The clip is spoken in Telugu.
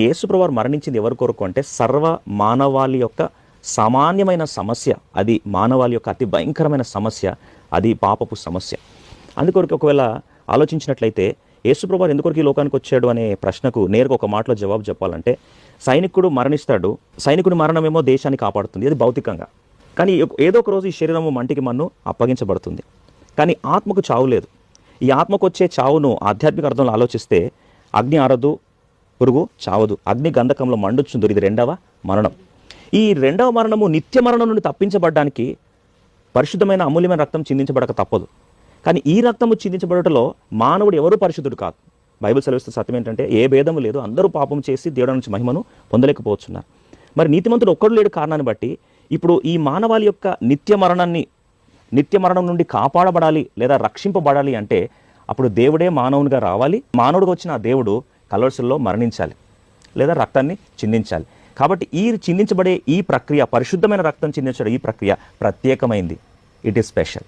యేసుప్రభువారు మరణించింది ఎవరి కొరకు అంటే సర్వ మానవాళి యొక్క సామాన్యమైన సమస్య, అది మానవాళి యొక్క అతి భయంకరమైన సమస్య, అది పాపపు సమస్య. అందుకొరకు ఒకవేళ ఆలోచించినట్లయితే యేసుప్రభువారు ఎందుకొరకు ఈ లోకానికి వచ్చాడు అనే ప్రశ్నకు నేరుగా ఒక మాటలో జవాబు చెప్పాలంటే, సైనికుడు మరణిస్తాడు, సైనికుడి మరణమేమో దేశాన్ని కాపాడుతుంది, అది భౌతికంగా. కానీ ఏదో ఒక రోజు ఈ శరీరము మంటికి మన్ను అప్పగించబడుతుంది. కానీ ఆత్మకు చావు లేదు. ఈ ఆత్మకు వచ్చే చావును ఆధ్యాత్మిక అర్థంలో ఆలోచిస్తే అగ్ని ఆరదు, పురుగు చావదు, అగ్ని గంధకంలో మండుచుందురు, ఇది రెండవ మరణం. ఈ రెండవ మరణము నిత్య మరణం నుండి తప్పించబడడానికి పరిశుద్ధమైన అమూల్యమైన రక్తం చిందించబడక తప్పదు. కానీ ఈ రక్తము చిందించబడటంలో మానవుడు ఎవరూ పరిశుద్ధుడు కాదు. బైబిల్ సెలవిస్తున్న సత్యం ఏంటంటే ఏ భేదము లేదు, అందరూ పాపం చేసి దేవుడి నుంచి మహిమను పొందలేకపోతున్నారు. మరి నీతిమంతుడు ఒక్కడు లేడు కారణాన్ని బట్టి ఇప్పుడు ఈ మానవాళి యొక్క నిత్య మరణం నుండి కాపాడబడాలి లేదా రక్షింపబడాలి అంటే అప్పుడు దేవుడే మానవునిగా రావాలి. మానవుడిగా వచ్చిన ఆ దేవుడు కల్వరిలో మరణించాలి లేదా రక్తాన్ని చిందించాలి. కాబట్టి ఈ చిందించబడే ఈ ప్రక్రియ, పరిశుద్ధమైన రక్తం చిందించడం ఈ ప్రక్రియ ప్రత్యేకమైంది. It is special.